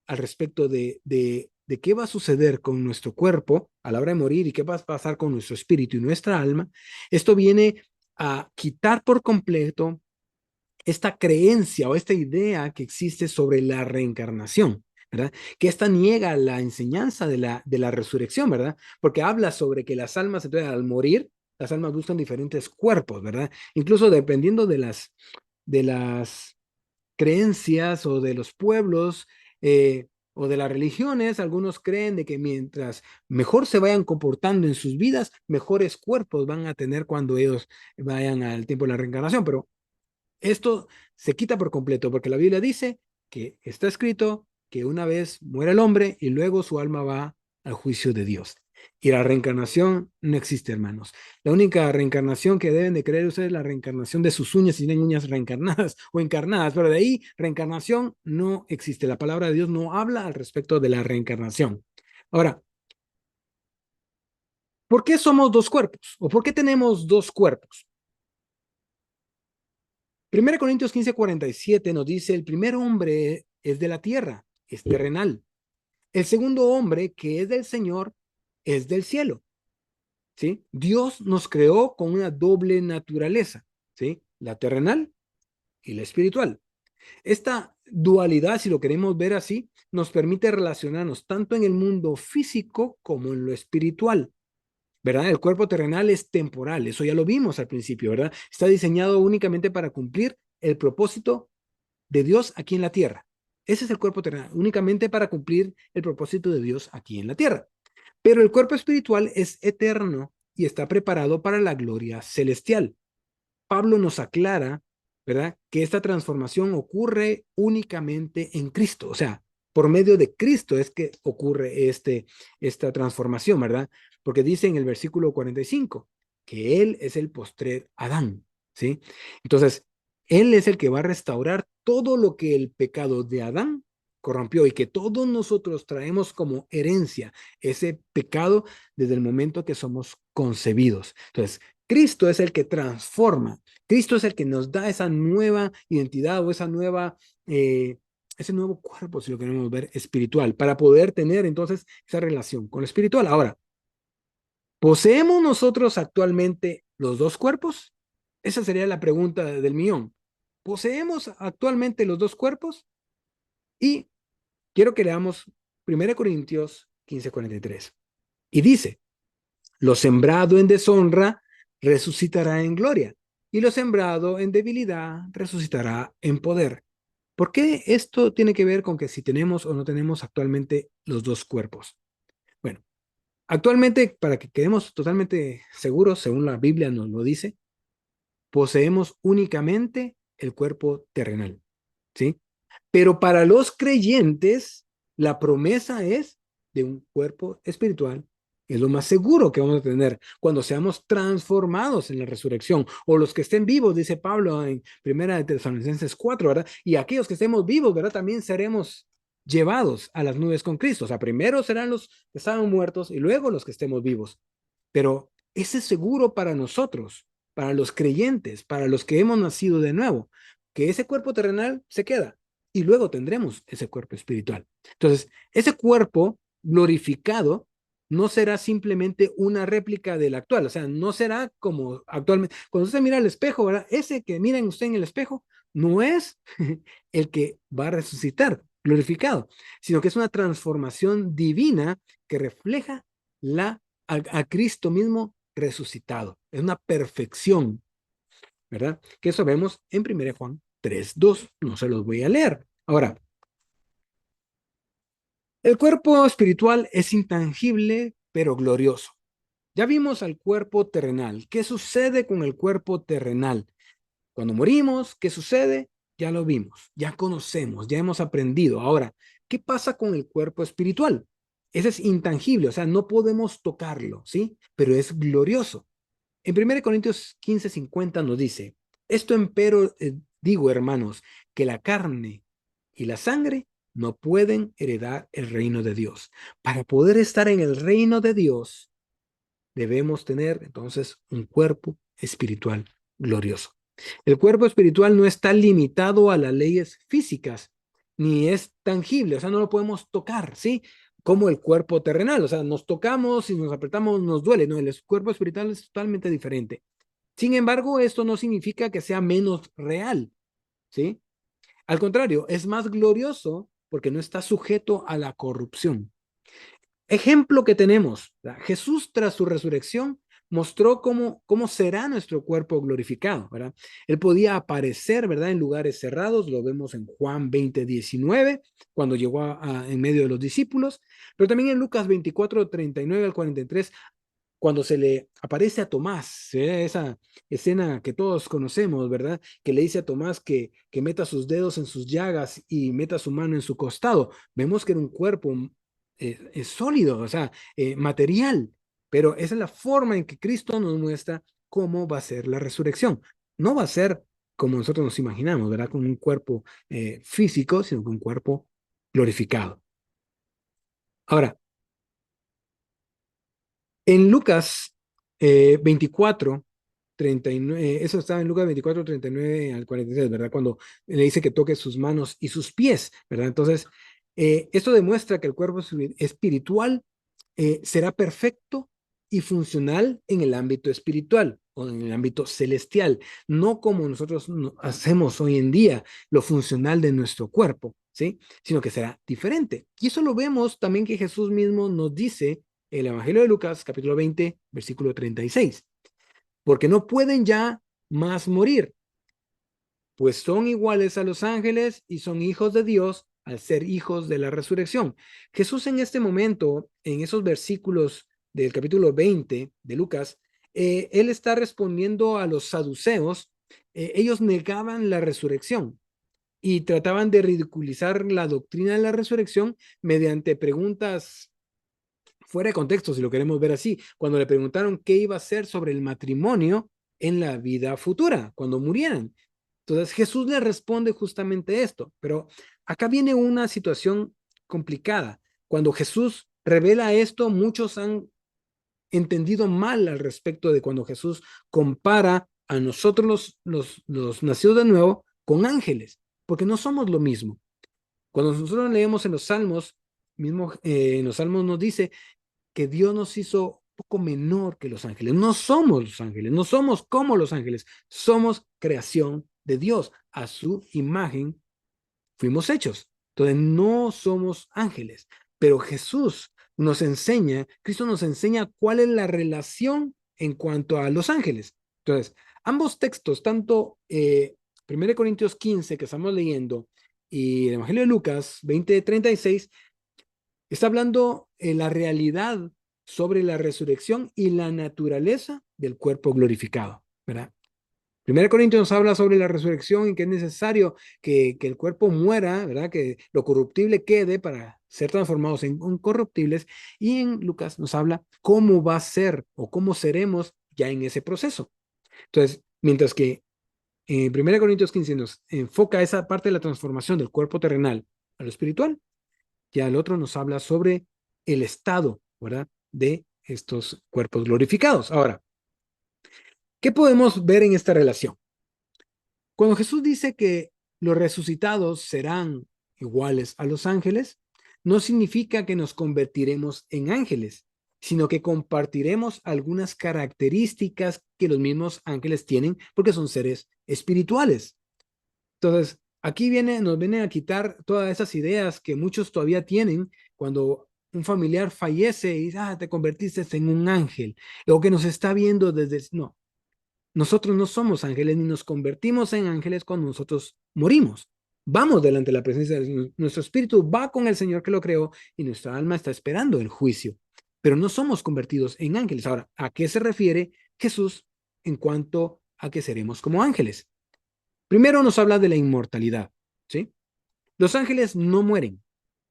Speaker 1: al respecto de qué va a suceder con nuestro cuerpo a la hora de morir y qué va a pasar con nuestro espíritu y nuestra alma, esto viene a quitar por completo esta creencia o esta idea que existe sobre la reencarnación, ¿verdad? Que esta niega la enseñanza de la resurrección, ¿verdad? Porque habla sobre que las almas, entonces, al morir, las almas buscan diferentes cuerpos, ¿verdad? Incluso dependiendo de las creencias o de los pueblos o de las religiones, algunos creen de que mientras mejor se vayan comportando en sus vidas, mejores cuerpos van a tener cuando ellos vayan al tiempo de la reencarnación. Pero esto se quita por completo porque la Biblia dice que está escrito que una vez muere el hombre y luego su alma va al juicio de Dios. Y la reencarnación no existe, hermanos. La única reencarnación que deben de creer ustedes es la reencarnación de sus uñas si tienen uñas reencarnadas o encarnadas, pero de ahí reencarnación no existe. La palabra de Dios no habla al respecto de la reencarnación. Ahora, ¿por qué somos dos cuerpos? ¿O por qué tenemos dos cuerpos? 1 Corintios 15:47 nos dice, el primer hombre es de la tierra, es terrenal. El segundo hombre, que es del Señor, es del cielo. ¿Sí? Dios nos creó con una doble naturaleza, ¿sí? La terrenal y la espiritual. Esta dualidad, si lo queremos ver así, nos permite relacionarnos tanto en el mundo físico como en lo espiritual. ¿Verdad? El cuerpo terrenal es temporal, eso ya lo vimos al principio, ¿verdad? Está diseñado únicamente para cumplir el propósito de Dios aquí en la tierra. Ese es el cuerpo terrenal, únicamente para cumplir el propósito de Dios aquí en la tierra. Pero el cuerpo espiritual es eterno y está preparado para la gloria celestial. Pablo nos aclara, ¿verdad?, que esta transformación ocurre únicamente en Cristo. O sea, por medio de Cristo es que ocurre esta transformación, ¿verdad? Porque dice en el versículo 45 que Él es el postrer Adán, ¿sí? Entonces, Él es el que va a restaurar todo lo que el pecado de Adán corrompió y que todos nosotros traemos como herencia ese pecado desde el momento que somos concebidos. Entonces, Cristo es el que transforma. Cristo es el que nos da esa nueva identidad o ese nuevo cuerpo, si lo queremos ver, espiritual, para poder tener entonces esa relación con lo espiritual. Ahora, ¿poseemos nosotros actualmente los dos cuerpos? Esa sería la pregunta del millón. ¿Poseemos actualmente los dos cuerpos? Y quiero que leamos 1 Corintios 15:43. Y dice, lo sembrado en deshonra resucitará en gloria, y lo sembrado en debilidad resucitará en poder. ¿Por qué esto tiene que ver con que si tenemos o no tenemos actualmente los dos cuerpos? Bueno, actualmente, para que quedemos totalmente seguros, según la Biblia nos lo dice, poseemos únicamente el cuerpo terrenal, ¿sí? Pero para los creyentes, la promesa es de un cuerpo espiritual. Es lo más seguro que vamos a tener cuando seamos transformados en la resurrección. O los que estén vivos, dice Pablo en 1 Tesalonicenses 4, ¿verdad? Y aquellos que estemos vivos, ¿verdad? También seremos llevados a las nubes con Cristo. O sea, primero serán los que estaban muertos y luego los que estemos vivos. Pero ese es seguro para nosotros, para los creyentes, para los que hemos nacido de nuevo, que ese cuerpo terrenal se queda y luego tendremos ese cuerpo espiritual. Entonces, ese cuerpo glorificado no será simplemente una réplica del actual, o sea, no será como actualmente. Cuando usted mira al espejo, ¿verdad? Ese que miren usted en el espejo no es el que va a resucitar glorificado, sino que es una transformación divina que refleja a Cristo mismo resucitado. Es una perfección, ¿verdad? Que eso vemos en 1 Juan 3:2. No se los voy a leer. Ahora, el cuerpo espiritual es intangible, pero glorioso. Ya vimos al cuerpo terrenal. ¿Qué sucede con el cuerpo terrenal? Cuando morimos, ¿qué sucede? Ya lo vimos, ya conocemos, ya hemos aprendido. Ahora, ¿qué pasa con el cuerpo espiritual? Ese es intangible, o sea, no podemos tocarlo, ¿sí? Pero es glorioso. En 1 Corintios 15:50 nos dice, esto empero digo, hermanos, que la carne y la sangre no pueden heredar el reino de Dios. Para poder estar en el reino de Dios, debemos tener entonces un cuerpo espiritual glorioso. El cuerpo espiritual no está limitado a las leyes físicas, ni es tangible, o sea, no lo podemos tocar, ¿sí? Como el cuerpo terrenal, o sea, nos tocamos y nos apretamos, nos duele, no, el cuerpo espiritual es totalmente diferente. Sin embargo, esto no significa que sea menos real, ¿sí? Al contrario, es más glorioso porque no está sujeto a la corrupción. Ejemplo que tenemos, ¿verdad? Jesús tras su resurrección mostró cómo será nuestro cuerpo glorificado, ¿verdad? Él podía aparecer, ¿verdad? En lugares cerrados, lo vemos en Juan 20:19, cuando llegó en medio de los discípulos, pero también en Lucas 24:39 al 43, cuando se le aparece a Tomás, esa escena que todos conocemos, ¿verdad? Que le dice a Tomás que meta sus dedos en sus llagas y meta su mano en su costado. Vemos que era un cuerpo es sólido, o sea, material, pero esa es la forma en que Cristo nos muestra cómo va a ser la resurrección. No va a ser como nosotros nos imaginamos, ¿verdad? Con un cuerpo físico, sino con un cuerpo glorificado. Ahora, en Lucas 24, 39, eso estaba en Lucas 24:39 al 43, ¿verdad? Cuando le dice que toque sus manos y sus pies, ¿verdad? Entonces, esto demuestra que el cuerpo espiritual será perfecto y funcional en el ámbito espiritual o en el ámbito celestial, no como nosotros hacemos hoy en día lo funcional de nuestro cuerpo, ¿sí? Sino que será diferente. Y eso lo vemos también que Jesús mismo nos dice en el Evangelio de Lucas, capítulo 20, versículo 36, porque no pueden ya más morir, pues son iguales a los ángeles y son hijos de Dios al ser hijos de la resurrección. Jesús en este momento, en esos versículos del capítulo 20 de Lucas, él está respondiendo a los saduceos. Ellos negaban la resurrección y trataban de ridiculizar la doctrina de la resurrección mediante preguntas fuera de contexto, si lo queremos ver así, cuando le preguntaron qué iba a hacer sobre el matrimonio en la vida futura, cuando murieran. Entonces Jesús le responde justamente esto, pero acá viene una situación complicada. Cuando Jesús revela esto, muchos han entendido mal al respecto de cuando Jesús compara a nosotros los nacidos de nuevo con ángeles, porque no somos lo mismo. Cuando nosotros leemos en los Salmos, mismo en los Salmos nos dice que Dios nos hizo un poco menor que los ángeles. No somos los ángeles, no somos como los ángeles, somos creación de Dios. A su imagen fuimos hechos. Entonces no somos ángeles, pero Jesús nos enseña, Cristo nos enseña cuál es la relación en cuanto a los ángeles. Entonces, ambos textos, tanto 1 Corintios 15 que estamos leyendo y el Evangelio de Lucas 20:36, está hablando la realidad sobre la resurrección y la naturaleza del cuerpo glorificado, ¿verdad? 1 Corintios nos habla sobre la resurrección y que es necesario que el cuerpo muera, ¿verdad? Que lo corruptible quede para ser transformados en incorruptibles. Y en Lucas nos habla cómo va a ser o cómo seremos ya en ese proceso. Entonces, mientras que en 1 Corintios 15 nos enfoca esa parte de la transformación del cuerpo terrenal a lo espiritual, ya el otro nos habla sobre el estado, ¿verdad? De estos cuerpos glorificados. Ahora, ¿qué podemos ver en esta relación? Cuando Jesús dice que los resucitados serán iguales a los ángeles, no significa que nos convertiremos en ángeles, sino que compartiremos algunas características que los mismos ángeles tienen porque son seres espirituales. Entonces, aquí nos viene a quitar todas esas ideas que muchos todavía tienen cuando un familiar fallece y dice, te convertiste en un ángel, o que nos está viendo desde... No, nosotros no somos ángeles ni nos convertimos en ángeles cuando nosotros morimos. Vamos delante de la presencia de Dios. Nuestro espíritu va con el Señor que lo creó y nuestra alma está esperando el juicio. Pero no somos convertidos en ángeles. Ahora, ¿a qué se refiere Jesús en cuanto a que seremos como ángeles? Primero nos habla de la inmortalidad, ¿sí? Los ángeles no mueren.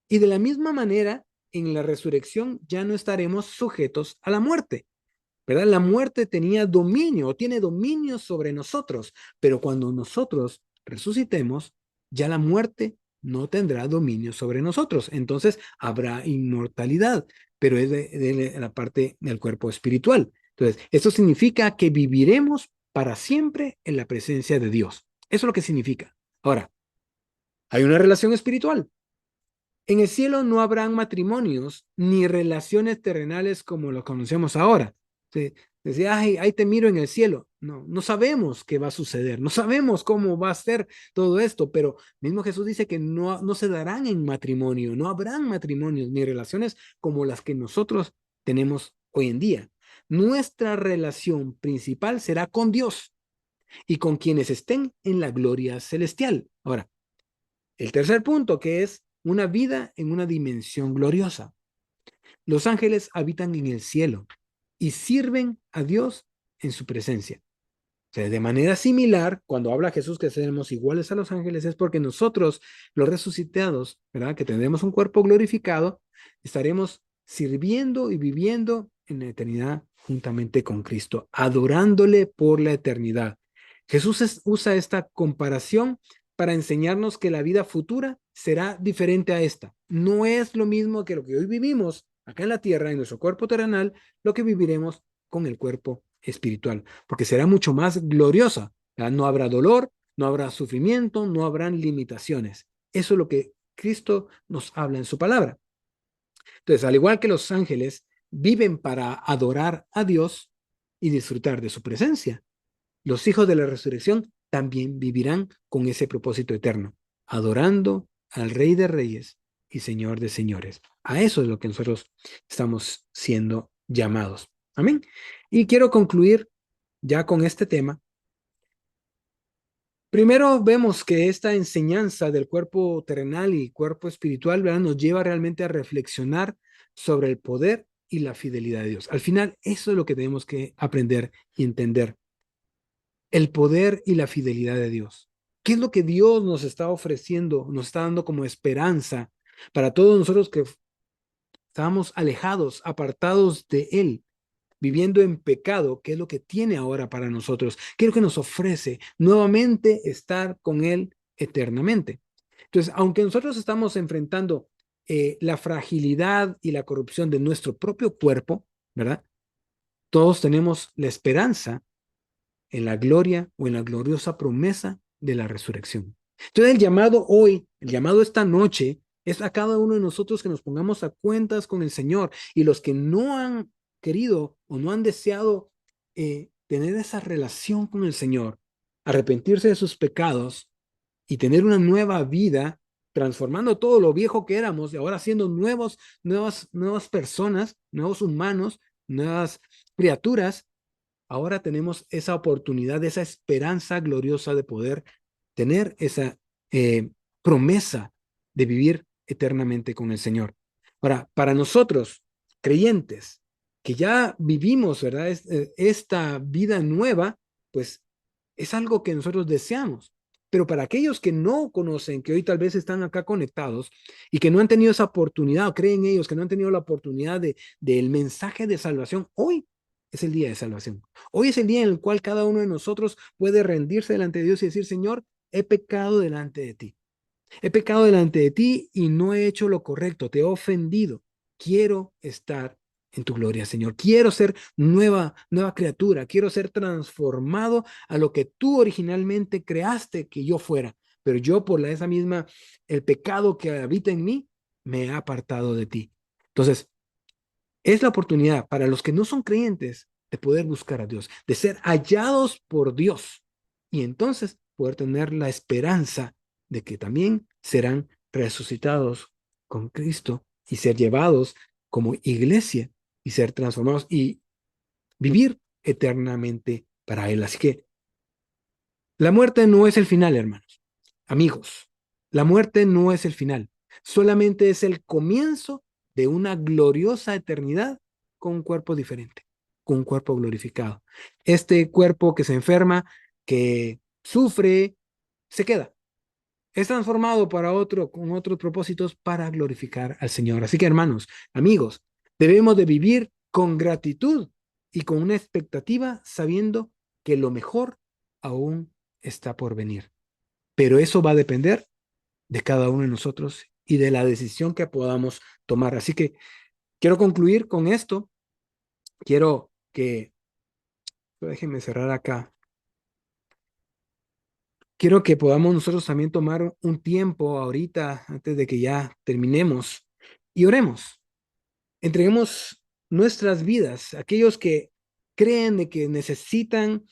Speaker 1: Y de la misma manera, en la resurrección ya no estaremos sujetos a la muerte. ¿Verdad? La muerte tenía dominio o tiene dominio sobre nosotros, pero cuando nosotros resucitemos, ya la muerte no tendrá dominio sobre nosotros. Entonces habrá inmortalidad, pero es de la parte del cuerpo espiritual. Entonces, esto significa que viviremos para siempre en la presencia de Dios. Eso es lo que significa. Ahora, hay una relación espiritual. En el cielo no habrán matrimonios ni relaciones terrenales como lo conocemos ahora. Sí, decía, ahí te miro en el cielo. No, no sabemos qué va a suceder, no sabemos cómo va a ser todo esto, pero mismo Jesús dice que no se darán en matrimonio, no habrán matrimonios ni relaciones como las que nosotros tenemos hoy en día. Nuestra relación principal será con Dios y con quienes estén en la gloria celestial. Ahora, el tercer punto, que es una vida en una dimensión gloriosa. Los ángeles habitan en el cielo y sirven a Dios en su presencia. O sea, de manera similar, cuando habla Jesús que seremos iguales a los ángeles, es porque nosotros, los resucitados, ¿verdad? Que tendremos un cuerpo glorificado, estaremos sirviendo y viviendo en la eternidad juntamente con Cristo, adorándole por la eternidad. Jesús usa esta comparación para enseñarnos que la vida futura será diferente a esta. No es lo mismo que lo que hoy vivimos acá en la tierra, en nuestro cuerpo terrenal, lo que viviremos con el cuerpo espiritual, porque será mucho más gloriosa. ¿Verdad? No habrá dolor, no habrá sufrimiento, no habrán limitaciones. Eso es lo que Cristo nos habla en su palabra. Entonces, al igual que los ángeles viven para adorar a Dios y disfrutar de su presencia, los hijos de la resurrección también vivirán con ese propósito eterno, adorando al Rey de Reyes y Señor de Señores. A eso es lo que nosotros estamos siendo llamados. Amén. Y quiero concluir ya con este tema. Primero vemos que esta enseñanza del cuerpo terrenal y cuerpo espiritual, ¿verdad? Nos lleva realmente a reflexionar sobre el poder y la fidelidad de Dios. Al final, eso es lo que tenemos que aprender y entender. El poder y la fidelidad de Dios. ¿Qué es lo que Dios nos está ofreciendo, nos está dando como esperanza para todos nosotros que estábamos alejados, apartados de Él, viviendo en pecado? ¿Qué es lo que tiene ahora para nosotros? ¿Qué es lo que nos ofrece? Nuevamente estar con Él eternamente. Entonces, aunque nosotros estamos enfrentando la fragilidad y la corrupción de nuestro propio cuerpo, ¿verdad? Todos tenemos la esperanza en la gloria o en la gloriosa promesa de la resurrección. Entonces el llamado hoy, el llamado esta noche, es a cada uno de nosotros que nos pongamos a cuentas con el Señor, y los que no han querido o no han deseado tener esa relación con el Señor, arrepentirse de sus pecados y tener una nueva vida, transformando todo lo viejo que éramos y ahora siendo nuevas personas, nuevos humanos, nuevas criaturas. Ahora tenemos esa oportunidad, esa esperanza gloriosa de poder tener esa promesa de vivir eternamente con el Señor. Ahora, para nosotros, creyentes, que ya vivimos, ¿verdad? Esta vida nueva, pues es algo que nosotros deseamos. Pero para aquellos que no conocen, que hoy tal vez están acá conectados y que no han tenido esa oportunidad, o creen ellos que no han tenido la oportunidad del mensaje de salvación, hoy es el día de salvación. Hoy es el día en el cual cada uno de nosotros puede rendirse delante de Dios y decir: Señor, he pecado delante de ti. He pecado delante de ti y no he hecho lo correcto, te he ofendido. Quiero estar en tu gloria, Señor. Quiero ser nueva criatura. Quiero ser transformado a lo que tú originalmente creaste que yo fuera. Pero yo, por esa misma, el pecado que habita en mí, me he apartado de ti. Entonces, Es la oportunidad para los que no son creyentes de poder buscar a Dios, de ser hallados por Dios y entonces poder tener la esperanza de que también serán resucitados con Cristo y ser llevados como iglesia y ser transformados y vivir eternamente para Él. Así que la muerte no es el final, hermanos, amigos. La muerte no es el final, solamente es el comienzo de una gloriosa eternidad con un cuerpo diferente, con un cuerpo glorificado. Este cuerpo que se enferma, que sufre, se queda. Es transformado para otro, con otros propósitos para glorificar al Señor. Así que, hermanos, amigos, debemos de vivir con gratitud y con una expectativa sabiendo que lo mejor aún está por venir. Pero eso va a depender de cada uno de nosotros y de la decisión que podamos tomar. Así que quiero concluir con esto. Quiero que, déjenme cerrar acá. Quiero que podamos nosotros también tomar un tiempo ahorita, antes de que ya terminemos, y oremos. Entreguemos nuestras vidas, aquellos que creen de que necesitan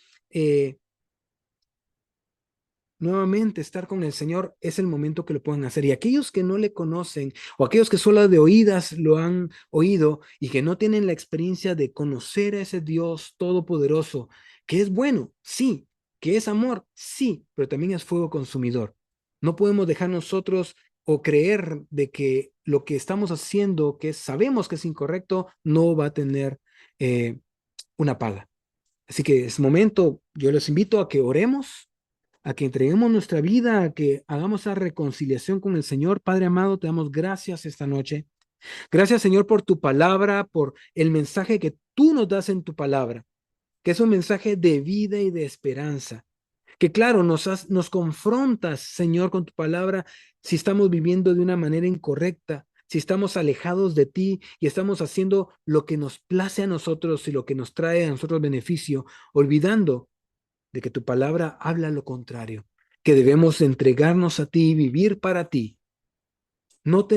Speaker 1: nuevamente estar con el Señor, es el momento que lo puedan hacer. Y aquellos que no le conocen o aquellos que solo de oídas lo han oído y que no tienen la experiencia de conocer a ese Dios todopoderoso, que es bueno, sí, que es amor, sí, pero también es fuego consumidor. No podemos dejar nosotros o creer de que lo que estamos haciendo, que sabemos que es incorrecto, no va a tener una paga. Así que es momento, yo les invito a que oremos, a que entreguemos nuestra vida, a que hagamos esa reconciliación con el Señor. Padre amado, te damos gracias esta noche. Gracias, Señor, por tu palabra, por el mensaje que tú nos das en tu palabra, que es un mensaje de vida y de esperanza. Que claro, nos confrontas, Señor, con tu palabra si estamos viviendo de una manera incorrecta, si estamos alejados de ti y estamos haciendo lo que nos place a nosotros y lo que nos trae a nosotros beneficio, olvidando de que tu palabra habla lo contrario, que debemos entregarnos a ti y vivir para ti. No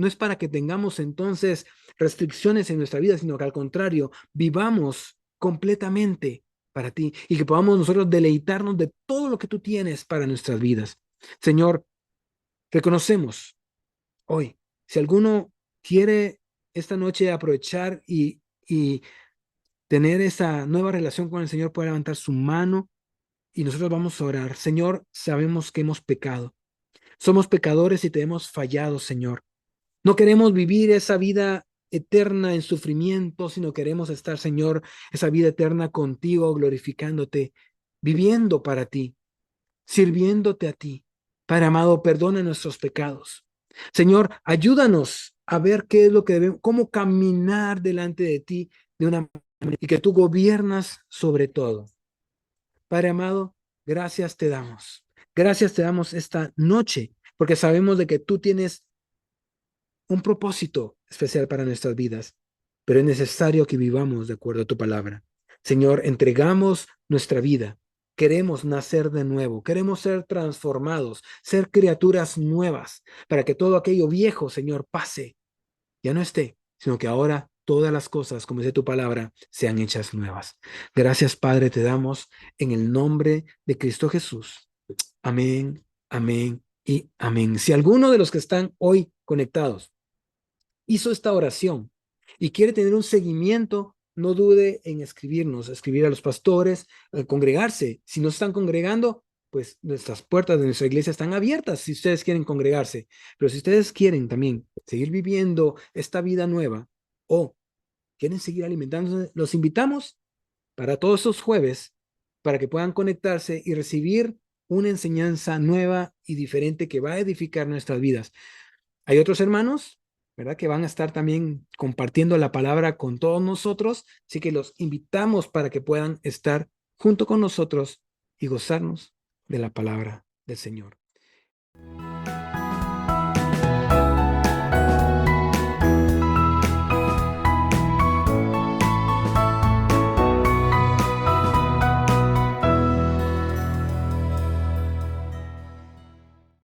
Speaker 1: es para que tengamos entonces restricciones en nuestra vida, sino que al contrario, vivamos completamente para ti y que podamos nosotros deleitarnos de todo lo que tú tienes para nuestras vidas. Señor, reconocemos hoy, si alguno quiere esta noche aprovechar y tener esa nueva relación con el Señor, puede levantar su mano y nosotros vamos a orar. Señor, sabemos que hemos pecado. Somos pecadores y te hemos fallado, Señor. No queremos vivir esa vida eterna en sufrimiento, sino queremos estar, Señor, esa vida eterna contigo, glorificándote, viviendo para ti, sirviéndote a ti. Padre amado, perdona nuestros pecados. Señor, ayúdanos a ver qué es lo que debemos, cómo caminar delante de ti de una manera y que tú gobiernas sobre todo. Padre amado, gracias te damos. Gracias te damos esta noche, porque sabemos de que tú tienes un propósito especial para nuestras vidas, pero es necesario que vivamos de acuerdo a tu palabra. Señor, entregamos nuestra vida. Queremos nacer de nuevo, queremos ser transformados, ser criaturas nuevas, para que todo aquello viejo, Señor, pase, ya no esté, sino que ahora todas las cosas, como dice tu palabra, sean hechas nuevas. Gracias, Padre, te damos en el nombre de Cristo Jesús. Amén, amén y amén. Si alguno de los que están hoy conectados hizo esta oración y quiere tener un seguimiento, no dude en escribirnos, escribir a los pastores, congregarse. Si no están congregando, pues nuestras puertas de nuestra iglesia están abiertas si ustedes quieren congregarse. Pero si ustedes quieren también seguir viviendo esta vida nueva o quieren seguir alimentándose, los invitamos para todos esos jueves para que puedan conectarse y recibir una enseñanza nueva y diferente que va a edificar nuestras vidas. Hay otros hermanos, ¿verdad? Que van a estar también compartiendo la palabra con todos nosotros, así que los invitamos para que puedan estar junto con nosotros y gozarnos de la palabra del Señor.